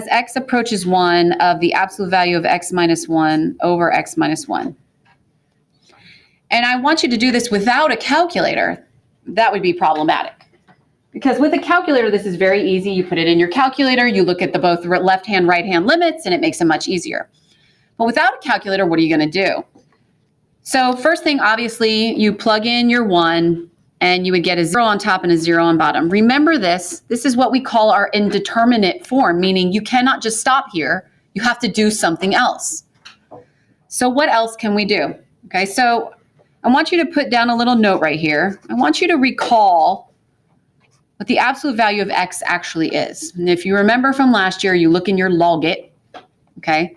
as x approaches 1 of the absolute value of x minus 1 over x minus 1. And I want you to do this without a calculator. That would be problematic. Because with a calculator, this is very easy. You put it in your calculator, you look at the both left-hand, right-hand limits, and it makes it much easier. But without a calculator, what are you going to do? So first thing, obviously, you plug in your 1, and you would get a 0 on top and a 0 on bottom. Remember this. This is what we call our indeterminate form, meaning you cannot just stop here. You have to do something else. So what else can we do? Okay, so I want you to put down a little note right here. I want you to recall what the absolute value of x actually is. And if you remember from last year, you look in your logit, okay?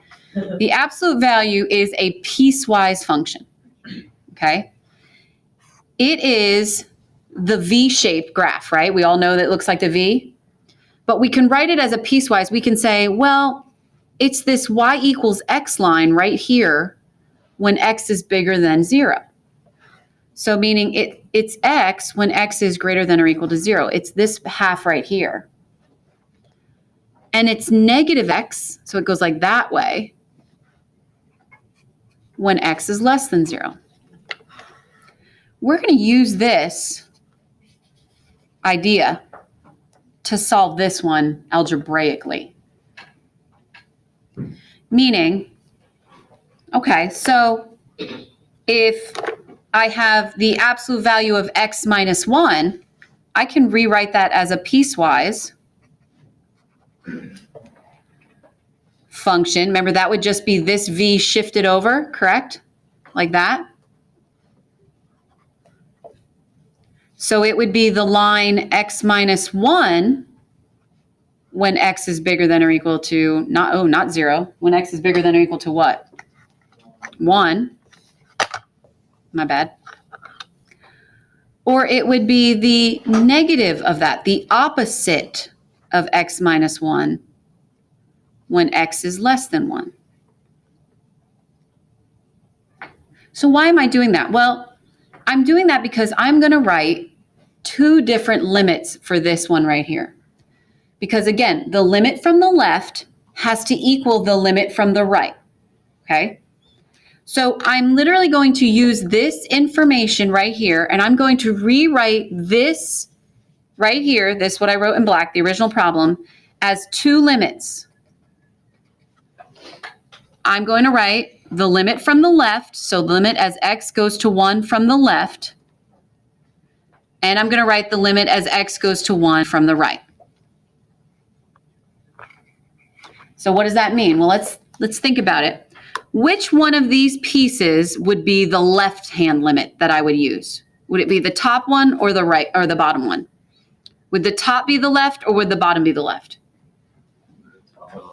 The absolute value is a piecewise function, okay? It is the V-shaped graph, right? We all know that it looks like the V, but we can write it as a piecewise. We can say, well, it's this y equals x line right here when x is bigger than 0. So meaning it's x when x is greater than or equal to 0. It's this half right here. And it's negative x, so it goes like that way, when x is less than 0. We're going to use this idea to solve this one algebraically. Meaning, okay, so if I have the absolute value of x minus 1, I can rewrite that as a piecewise function. Remember, that would just be this v shifted over, correct? Like that. So it would be the line x minus 1 when x is bigger than or equal to, not 0, when x is bigger than or equal to what? 1. My bad. Or it would be the negative of that, the opposite of x minus 1 when x is less than 1. So why am I doing that? Well, I'm doing that because I'm going to write 2 different limits for this one right here. Because again, the limit from the left has to equal the limit from the right, okay? So I'm literally going to use this information right here, and I'm going to rewrite this right here, this what I wrote in black, the original problem, as 2 limits. I'm going to write the limit from the left, so the limit as x goes to 1 from the left, and I'm going to write the limit as x goes to 1 from the right. So what does that mean? Well, let's think about it. Which one of these pieces would be the left-hand limit that I would use? Would it be the top one or the right or the bottom one? Would the top be the left or would the bottom be the left?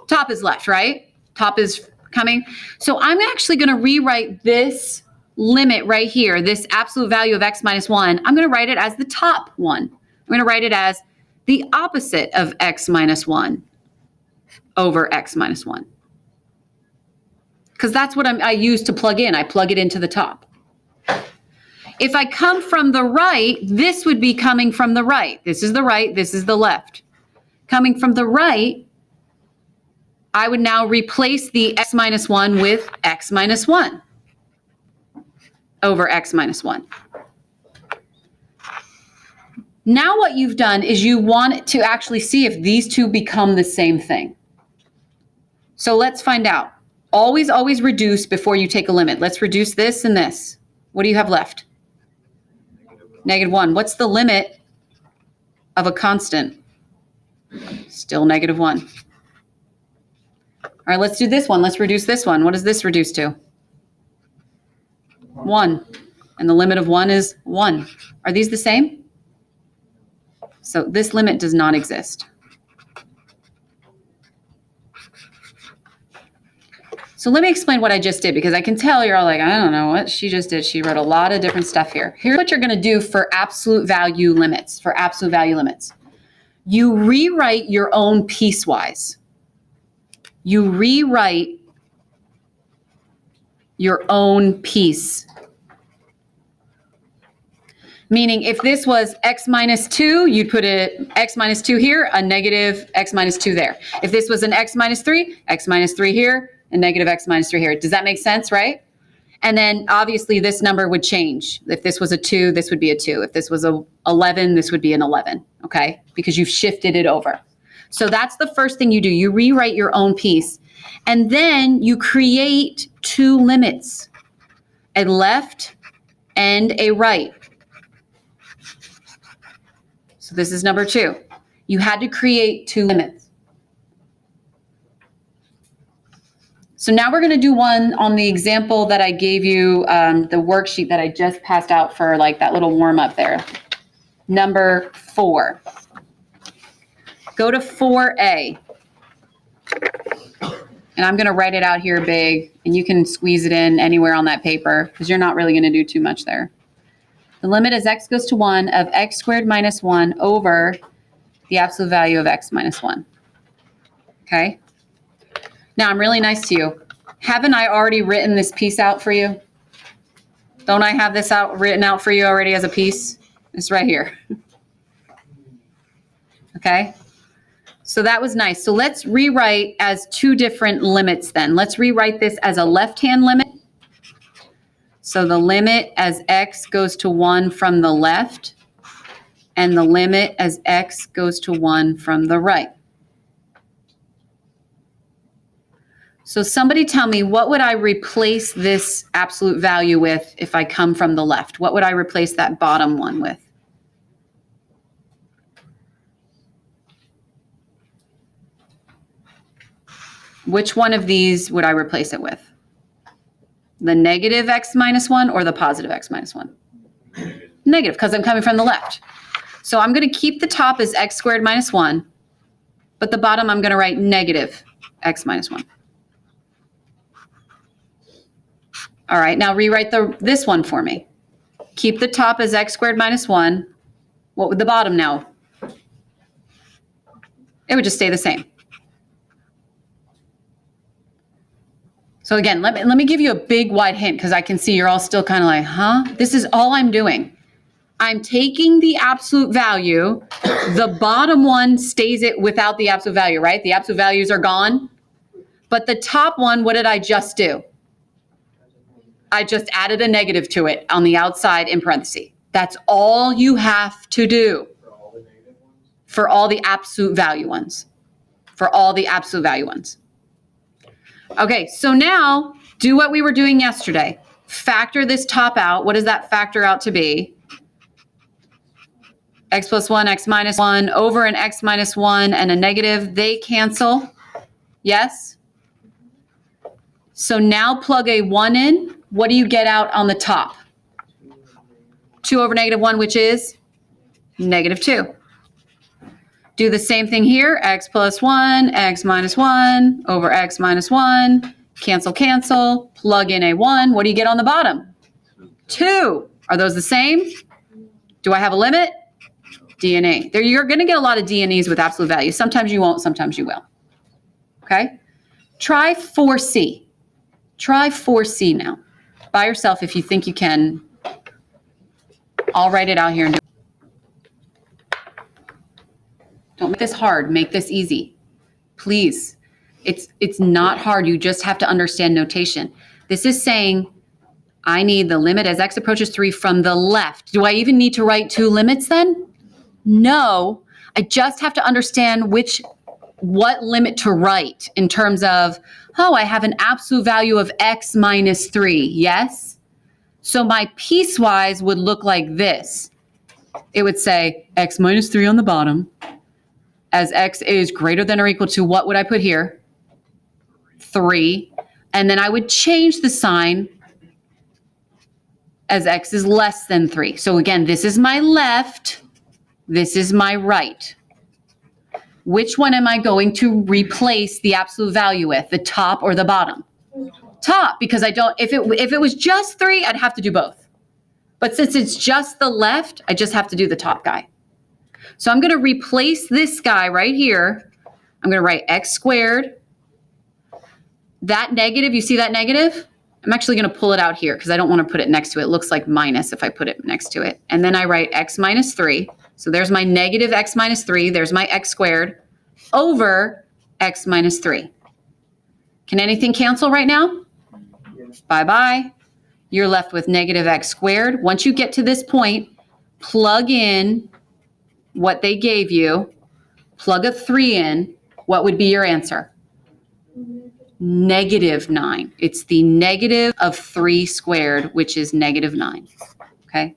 Top is left, right? Top is coming. So I'm actually going to rewrite this limit right here, this absolute value of x minus 1. I'm going to write it as the top one. I'm going to write it as the opposite of x minus 1 over x minus 1. Because that's what I use to plug in. I plug it into the top. If I come from the right, this would be coming from the right. This is the right, this is the left. Coming from the right, I would now replace the x minus 1 with x minus 1 over x minus 1. Now what you've done is you want to actually see if these two become the same thing. So let's find out. Always reduce before you take a limit. Let's reduce this and this. What do you have left? -1. What's the limit of a constant? Still -1. All right, let's do this one. Let's reduce this one. What does this reduce to? 1. And the limit of 1 is 1. Are these the same? So this limit does not exist. So let me explain what I just did, because I can tell you're all like, I don't know what she just did. She wrote a lot of different stuff here. Here's what you're going to do for absolute value limits, You rewrite your own piecewise. You rewrite your own piece. Meaning if this was x minus 2, you'd put a x minus 2 here, a negative x minus 2 there. If this was an x minus 3 here, and negative x minus 3 here. Does that make sense, right? And then obviously this number would change. If this was a 2, this would be a 2. If this was a 11, this would be an 11, okay? Because you've shifted it over. So that's the first thing you do. You rewrite your own piece. And then you create two limits, a left and a right. So this is number 2. You had to create two limits. So now we're going to do one on the example that I gave you, the worksheet that I just passed out for like that little warm up there. Number 4. Go to 4A. And I'm going to write it out here big, and you can squeeze it in anywhere on that paper because you're not really going to do too much there. The limit as x goes to 1 of x squared minus 1 over the absolute value of x minus 1. Okay? Now, I'm really nice to you. Haven't I already written this piece out for you? Don't I have this written out for you already as a piece? It's right here. Okay? So that was nice. So let's rewrite as two different limits then. Let's rewrite this as a left-hand limit. So the limit as x goes to 1 from the left, and the limit as x goes to 1 from the right. So somebody tell me, what would I replace this absolute value with if I come from the left? What would I replace that bottom one with? Which one of these would I replace it with? The negative x minus 1 or the positive x minus 1? Negative, because I'm coming from the left. So I'm going to keep the top as x squared minus 1, but the bottom I'm going to write negative x minus 1. All right, now rewrite this one for me. Keep the top as x squared minus 1. What would the bottom now? It would just stay the same. So again, let me give you a big wide hint because I can see you're all still kind of like, huh? This is all I'm doing. I'm taking the absolute value. The bottom one stays it without the absolute value, right? The absolute values are gone. But the top one, what did I just do? I just added a negative to it on the outside in parentheses. That's all you have to do. For all the absolute value ones. For all the absolute value ones. Okay, so now do what we were doing yesterday. Factor this top out. What does that factor out to be? X plus 1, x minus 1 over an x minus 1 and a negative. They cancel. Yes? So now plug a 1 in. What do you get out on the top? 2 over negative 1, which is negative 2. Do the same thing here. X plus 1, x minus 1 over x minus 1. Cancel, cancel. Plug in a 1. What do you get on the bottom? 2. Are those the same? Do I have a limit? D and A. There, you're going to get a lot of D and E's with absolute values. Sometimes you won't, sometimes you will. Okay? Try 4C. Try 4C now. By yourself if you think you can. I'll write it out here and do it. Don't make this hard. Make this easy. Please. It's not hard. You just have to understand notation. This is saying I need the limit as x approaches 3 from the left. Do I even need to write two limits then? No. I just have to understand what limit to write in terms of, oh, I have an absolute value of x minus 3. Yes? So my piecewise would look like this. It would say x minus 3 on the bottom. As x is greater than or equal to, what would I put here? 3. And then I would change the sign as x is less than 3. So again, this is my left. This is my right. Which one am I going to replace the absolute value with, the top or the bottom? Top, because I don't, if it was just 3, I'd have to do both. But since it's just the left, I just have to do the top guy. So I'm going to replace this guy right here. I'm going to write x squared. That negative, you see that negative? I'm actually going to pull it out here because I don't want to put it next to it. It looks like minus if I put it next to it. And then I write x minus 3. So there's my negative x minus 3. There's my x squared over x minus 3. Can anything cancel right now? Bye-bye. You're left with negative x squared. Once you get to this point, plug in what they gave you. Plug a 3 in. What would be your answer? Negative 9. It's the negative of 3 squared, which is negative 9. Okay?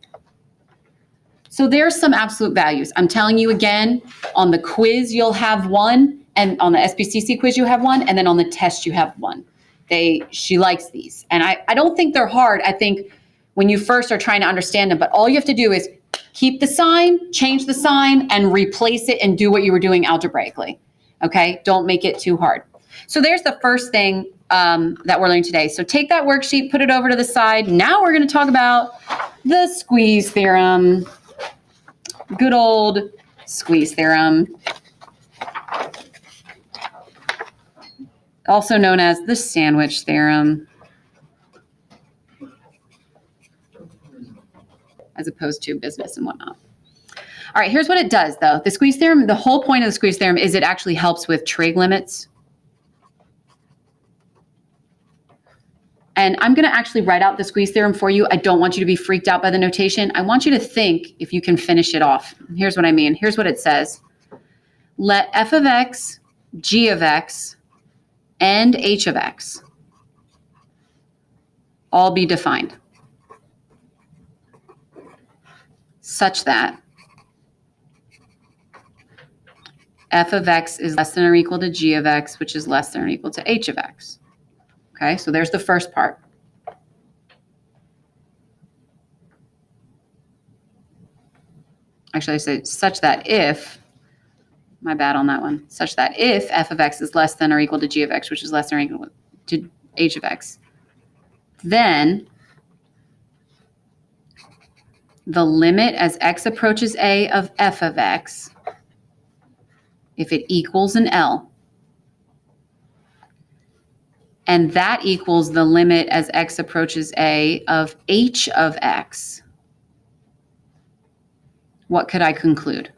So there's some absolute values. I'm telling you again, on the quiz you'll have 1, and on the SPCC quiz you have 1, and then on the test you have 1. She likes these. And I don't think they're hard. I think when you first are trying to understand them, but all you have to do is keep the sign, change the sign, and replace it and do what you were doing algebraically. Okay? Don't make it too hard. So there's the first thing that we're learning today. So take that worksheet, put it over to the side. Now we're going to talk about the squeeze theorem. Good old squeeze theorem. Also known as the sandwich theorem, as opposed to business and whatnot. All right, here's what it does, though. The squeeze theorem, the whole point of the squeeze theorem is it actually helps with trig limits. And I'm going to actually write out the squeeze theorem for you. I don't want you to be freaked out by the notation. I want you to think if you can finish it off. Here's what I mean. Here's what it says. Let f of x, g of x, and h of x all be defined such that f of x is less than or equal to g of x, which is less than or equal to h of x. Okay, so there's the first part. Actually, I say such that if, my bad on that one, such that if f of x is less than or equal to g of x, which is less than or equal to h of x, then the limit as x approaches a of f of x, if it equals an L, and that equals the limit as x approaches a of h of x, what could I conclude?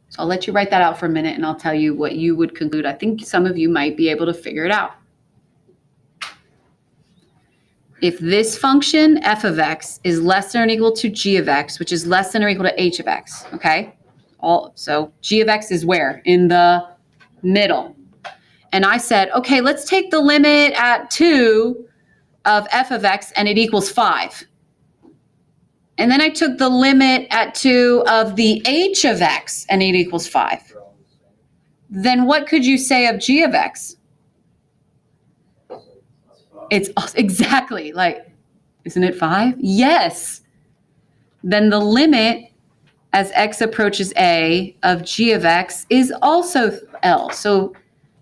So I'll let you write that out for a minute and I'll tell you what you would conclude. I think some of you might be able to figure it out. If this function, f of x, is less than or equal to g of x, which is less than or equal to h of x, okay? So g of x is where? In the middle. And I said, okay, let's take the limit at 2 of f of x and it equals 5. And then I took the limit at 2 of the h of x and it equals 5. Then what could you say of g of x? It's exactly like, isn't it 5? Yes. Then the limit as x approaches a of g of x is also L. So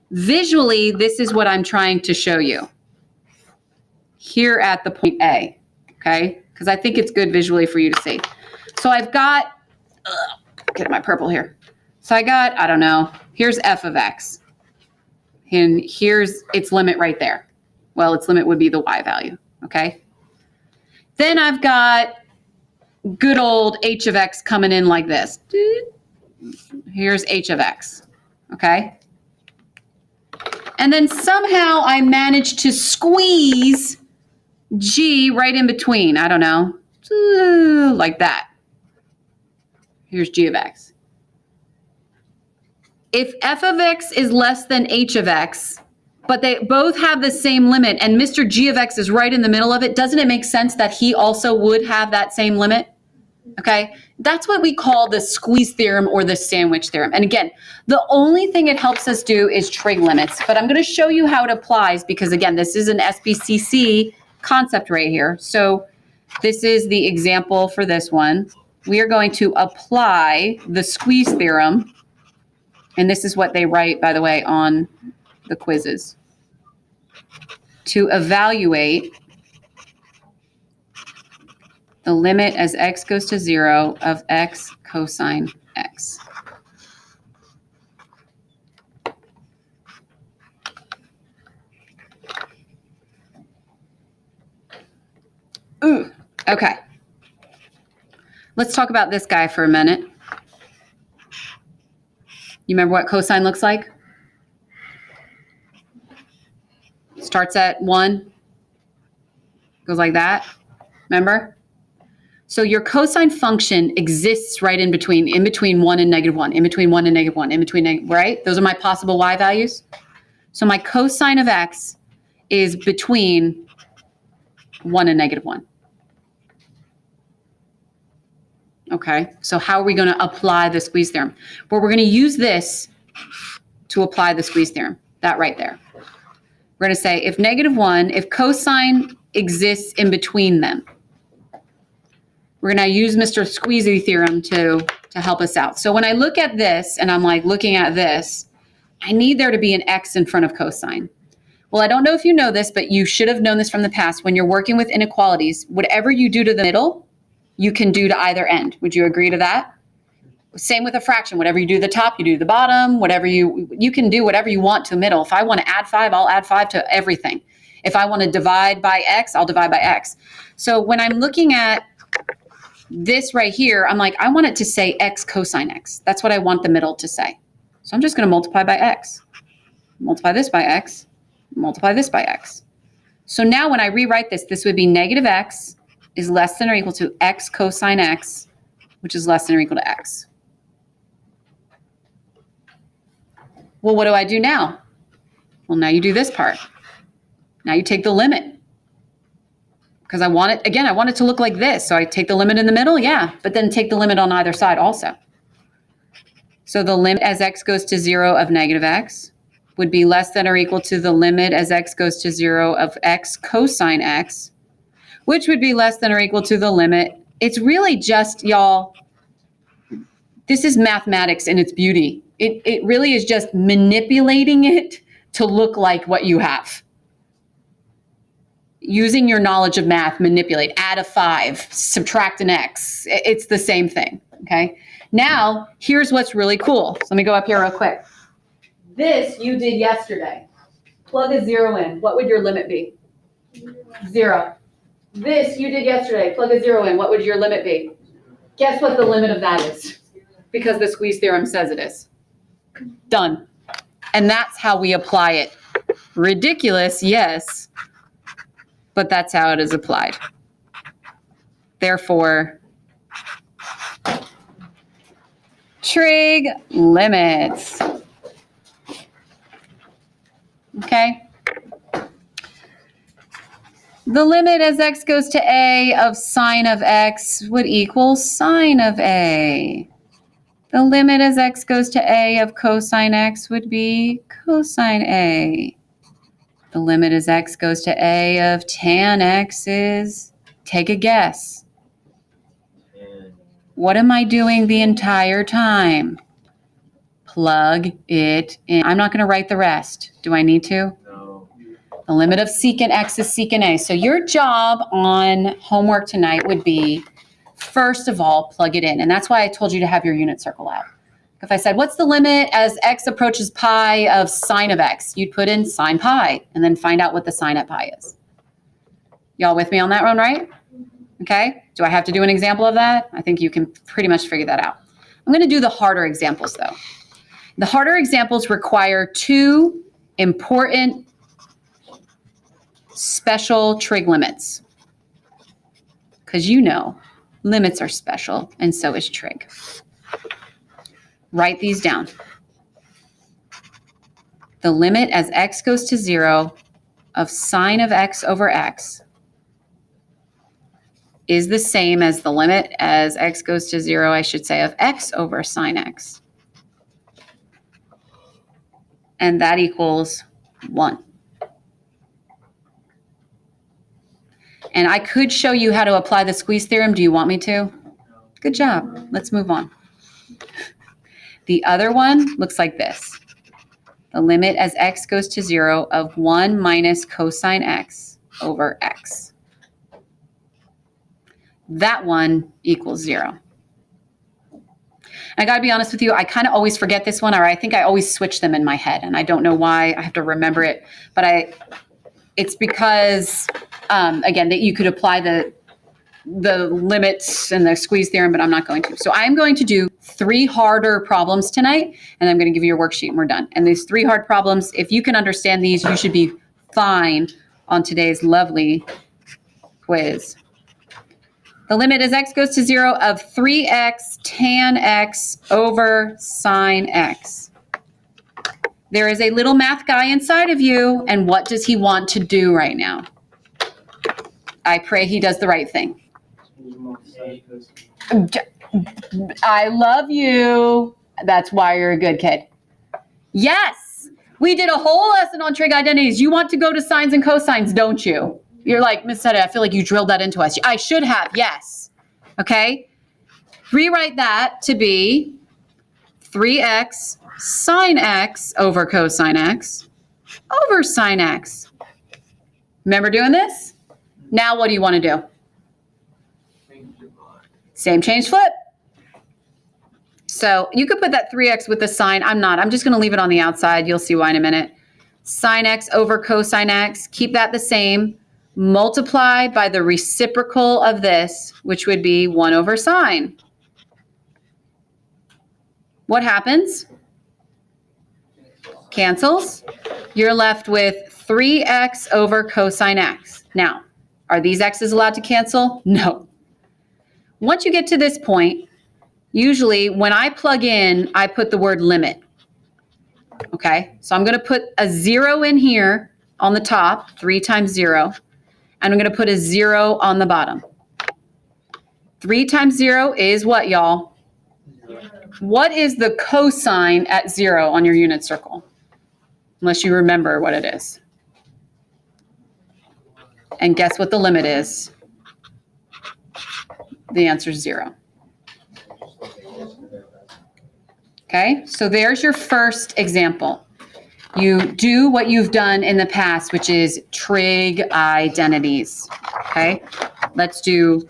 visually, this is what I'm trying to show you here at the point A, okay? Because I think it's good visually for you to see. So I've got, get my purple here. So I got, I don't know, here's f of x. And here's its limit right there. Well, its limit would be the y value, okay? Then I've got good old h of x coming in like this. Here's h of x, okay? And then somehow I managed to squeeze g right in between. I don't know, like that. Here's g of x. If f of x is less than h of x, but they both have the same limit, and Mr. g of x is right in the middle of it, doesn't it make sense that he also would have that same limit? Okay, that's what we call the squeeze theorem or the sandwich theorem. And again, the only thing it helps us do is trig limits, but I'm going to show you how it applies because again, this is an SPCC concept right here. So this is the example for this one. We are going to apply the squeeze theorem, and this is what they write, by the way, on the quizzes, to evaluate the limit as x goes to 0 of x cosine x. Okay. Let's talk about this guy for a minute. You remember what cosine looks like? Starts at 1, goes like that. Remember? So your cosine function exists right in between 1 and -1, in between 1 and -1, in between, right? Those are my possible y values. So my cosine of x is between 1 and -1. Okay, so how are we going to apply the squeeze theorem? Well, we're going to use this to apply the squeeze theorem, that right there. We're going to say if -1, if cosine exists in between them, we're going to use Mr. Squeezy theorem to help us out. So when I look at this and I'm like looking at this, I need there to be an x in front of cosine. Well, I don't know if you know this, but you should have known this from the past. When you're working with inequalities, whatever you do to the middle, you can do to either end. Would you agree to that? Same with a fraction. Whatever you do to the top, you do to the bottom. Whatever you can do whatever you want to the middle. If I want to add 5, I'll add 5 to everything. If I want to divide by x, I'll divide by x. So when I'm looking at this right here, I'm like, I want it to say x cosine x. That's what I want the middle to say. So I'm just going to multiply by x. Multiply this by x. Multiply this by x. So now when I rewrite this, this would be -x is less than or equal to x cosine x, which is less than or equal to x. Well, what do I do now? Well, now you do this part. Now you take the limit. Because I want it, again, I want it to look like this. So I take the limit in the middle, yeah, but then take the limit on either side also. So the limit as x goes to 0 of -x would be less than or equal to the limit as x goes to 0 of x cosine x, which would be less than or equal to the limit. It's really just, y'all, this is mathematics in its beauty. It really is just manipulating it to look like what you have. Using your knowledge of math, manipulate, add a 5, subtract an x. It's the same thing, okay? Now, here's what's really cool. So let me go up here real quick. This you did yesterday. Plug a 0 in. What would your limit be? 0. This you did yesterday. Plug a 0 in. What would your limit be? Guess what the limit of that is? Because the squeeze theorem says it is. Done. And that's how we apply it. Ridiculous, yes. But that's how it is applied. Therefore, trig limits. Okay? The limit as x goes to a of sine of x would equal sine of a. The limit as x goes to a of cosine x would be cosine a. The limit as x goes to a of tan x is, take a guess. What am I doing the entire time? Plug it in. I'm not going to write the rest. Do I need to? No. The limit of secant x is secant a. So your job on homework tonight would be, first of all, plug it in. And that's why I told you to have your unit circle out. If I said, what's the limit as x approaches pi of sine of x? You'd put in sine pi and then find out what the sine at pi is. Y'all with me on that one, right? Okay. Do I have to do an example of that? I think you can pretty much figure that out. I'm going to do the harder examples, though. The harder examples require 2 important special trig limits. Because you know, limits are special, and so is trig. Write these down. The limit as x goes to 0 of sine of x over x is the same as the limit as x goes to 0, I should say, of x over sine x. And that equals 1. And I could show you how to apply the squeeze theorem. Do you want me to? Good job. Let's move on. The other one looks like this. The limit as x goes to 0 of 1 minus cosine x over x. That one equals 0. I got to be honest with you, I kind of always forget this one, or I think I always switch them in my head, and I don't know why. I have to remember it, but it's because, again, that you could apply the limits and the squeeze theorem, but I'm not going to. So I'm going to do 3 harder problems tonight, and I'm going to give you your worksheet and we're done. And these 3 hard problems, if you can understand these, you should be fine on today's lovely quiz. The limit as x goes to 0 of 3x tan x over sine x. There is a little math guy inside of you, and what does he want to do right now? I pray he does the right thing. I love you. That's why you're a good kid. Yes, we did a whole lesson on trig identities. You want to go to sines and cosines, don't you? You're like, Miss Seta, I feel like you drilled that into us. I should have, yes. Okay, rewrite that to be 3x sine x over cosine x over sine x. Remember doing this? Now what do you want to do? Same change flip. So you could put that 3x with the sine. I'm not. I'm just going to leave it on the outside. You'll see why in a minute. Sine x over cosine x. Keep that the same. Multiply by the reciprocal of this, which would be 1 over sine. What happens? Cancels. You're left with 3x over cosine x. Now, are these x's allowed to cancel? No. Once you get to this point, usually when I plug in, I put the word limit. Okay, so I'm going to put a 0 in here on the top, 3 times 0, and I'm going to put a 0 on the bottom. 3 times 0 is what, y'all? What is the cosine at 0 on your unit circle? Unless you remember what it is. And guess what the limit is? The answer is 0. Okay, so there's your first example. You do what you've done in the past, which is trig identities. Okay, let's do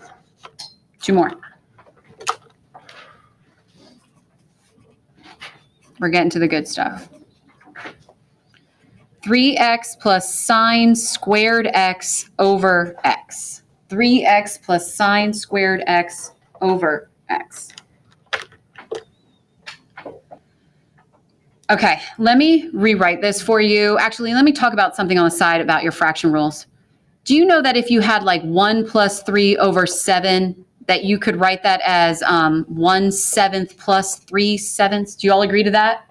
2 more. We're getting to the good stuff. 3x plus sine squared x over x. 3x plus sine squared x over x. Okay, let me rewrite this for you. Actually, let me talk about something on the side about your fraction rules. Do you know that if you had like 1 plus 3 over 7, that you could write that as 1/7 plus 3/7? Do you all agree to that?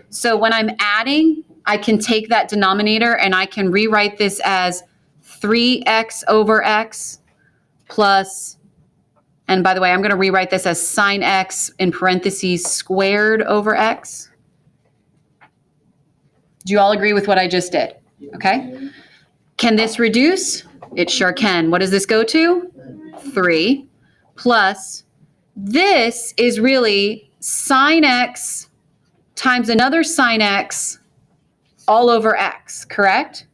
So when I'm adding, I can take that denominator and I can rewrite this as 3x over x plus, and by the way, I'm going to rewrite this as sine x in parentheses squared over x. Do you all agree with what I just did? Okay. Can this reduce? It sure can. What does this go to? 3 plus, this is really sine x times another sine x all over x, correct?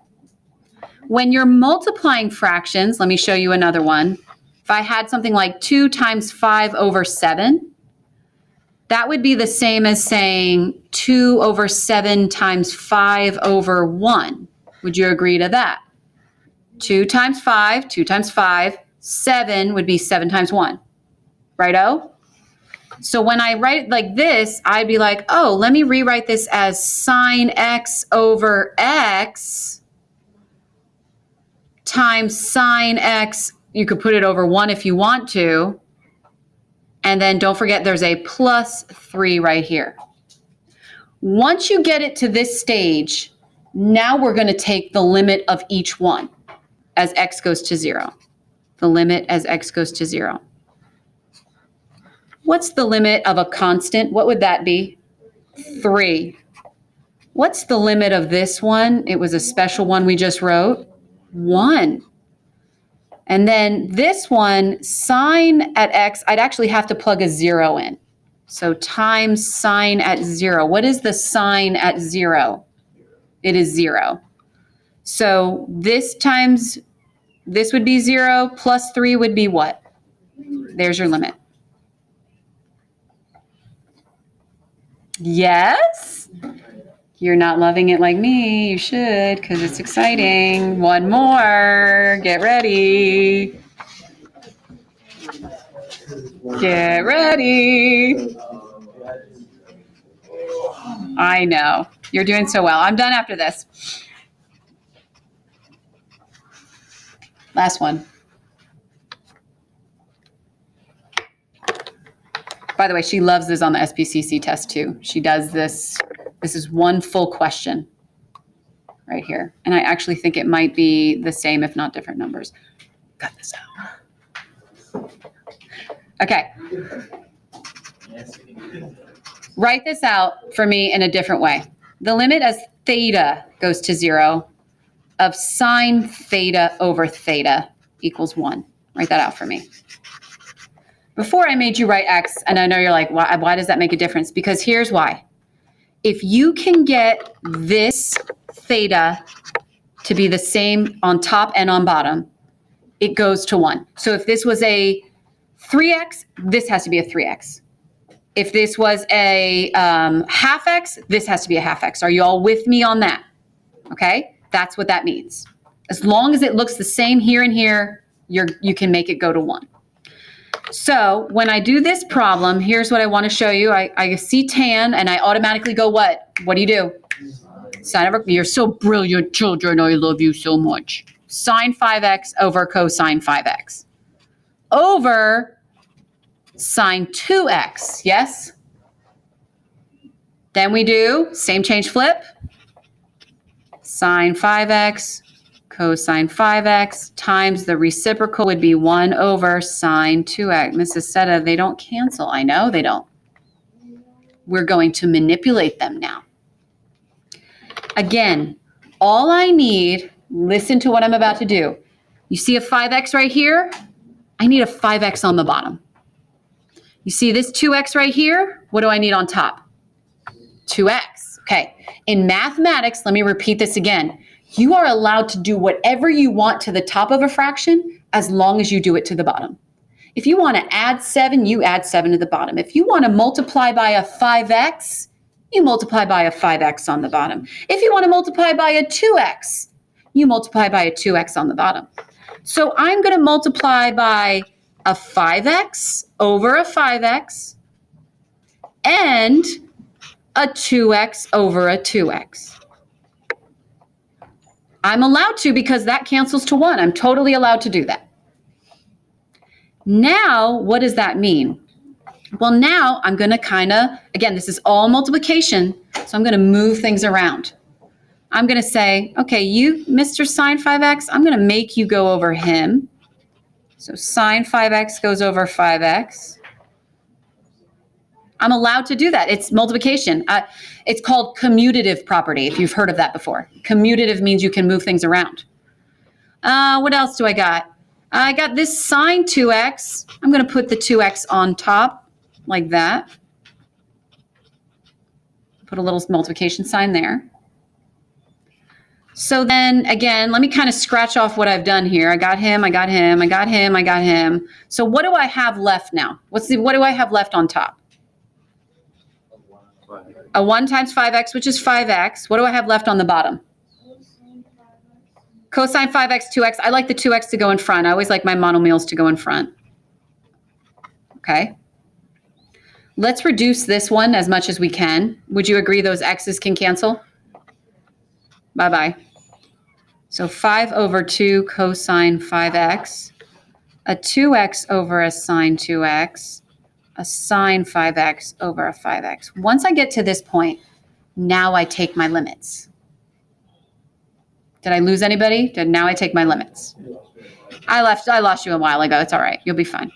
When you're multiplying fractions, let me show you another one. If I had something like 2 times 5 over 7, that would be the same as saying 2 over 7 times 5 over 1. Would you agree to that? 2 times 5, 2 times 5, 7 would be 7 times 1. Righto? So when I write like this, I'd be like, oh, let me rewrite this as sine x over x times sine x. You could put it over 1 if you want to. And then don't forget there's a plus 3 right here. Once you get it to this stage, now we're going to take the limit of each one as x goes to 0. The limit as x goes to 0. What's the limit of a constant? What would that be? 3. What's the limit of this one? It was a special one we just wrote. 1. And then this one, sine at x, I'd actually have to plug a 0 in. So times sine at 0. What is the sine at 0? It is 0. So this times this would be 0, plus 3 would be what? There's your limit. Yes? You're not loving it like me. You should, because it's exciting. One more. Get ready. Get ready. I know. You're doing so well. I'm done after this. Last one. By the way, she loves this on the SPCC test too. She does this. This is one full question right here. And I actually think it might be the same, if not different numbers. Cut this out. Okay. Write this out for me in a different way. The limit as theta goes to 0 of sine theta over theta equals 1. Write that out for me. Before I made you write x, and I know you're like, why does that make a difference? Because here's why. If you can get this theta to be the same on top and on bottom, it goes to 1. So if this was a 3x, this has to be a 3x. If this was a half x, this has to be a half x. Are you all with me on that? Okay, that's what that means. As long as it looks the same here and here, you can make it go to 1. So when I do this problem, here's what I want to show you. I see tan and I automatically go what? What do you do? Sine over, you're so brilliant, children. I love you so much. Sine 5x over cosine 5x over sine 2x, yes? Then we do same change flip. Sine 5x cosine 5x times the reciprocal would be 1 over sine 2x. Mrs. Seta, they don't cancel. I know they don't. We're going to manipulate them now. Again, all I need, listen to what I'm about to do. You see a 5x right here? I need a 5x on the bottom. You see this 2x right here? What do I need on top? 2x. Okay. In mathematics, let me repeat this again. You are allowed to do whatever you want to the top of a fraction as long as you do it to the bottom. If you want to add 7, you add 7 to the bottom. If you want to multiply by a 5x, you multiply by a 5x on the bottom. If you want to multiply by a 2x, you multiply by a 2x on the bottom. So I'm going to multiply by a 5x over a 5x and a 2x over a 2x. I'm allowed to because that cancels to 1. I'm totally allowed to do that. Now, what does that mean? Well, now I'm going to again, this is all multiplication, so I'm going to move things around. I'm going to say, okay, you, Mr. Sine 5x, I'm going to make you go over him. So sine 5x goes over 5x. I'm allowed to do that. It's multiplication. It's called commutative property, if you've heard of that before. Commutative means you can move things around. What else do I got? I got this sine 2x. I'm going to put the 2x on top like that. Put a little multiplication sign there. So then, again, let me kind of scratch off what I've done here. I got him, I got him, I got him, I got him. So what do I have left now? What do I have left on top? A 1 times 5x, which is 5x. What do I have left on the bottom? Cosine 5x, 2x. I like the 2x to go in front. I always like my monomials to go in front. Okay. Let's reduce this one as much as we can. Would you agree those x's can cancel? Bye-bye. So 5 over 2 cosine 5x, a 2x over a sine 2x, a sine 5x over a 5x. Once I get to this point, now I take my limits. Did I lose anybody? Now I take my limits. I lost you a while ago. It's all right. You'll be fine.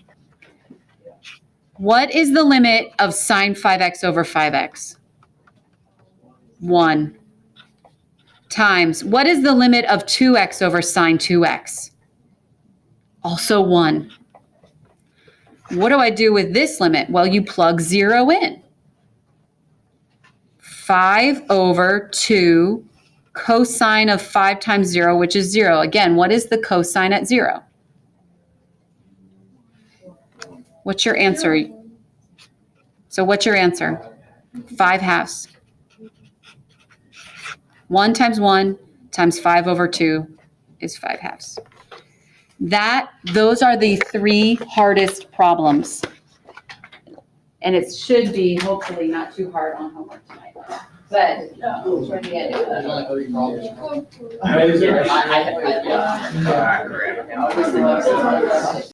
What is the limit of sine 5x over 5x? 1. Times, what is the limit of 2x over sine 2x? Also 1. What do I do with this limit? Well, you plug 0 in. 5 over 2 cosine of 5 times 0, which is 0. Again, what is the cosine at 0? What's your answer? So what's your answer? 5 halves. 1 times 1 times 5 over 2 is 5 halves. Those are the 3 hardest problems. And it should be hopefully not too hard on homework tonight. But toward the end of it.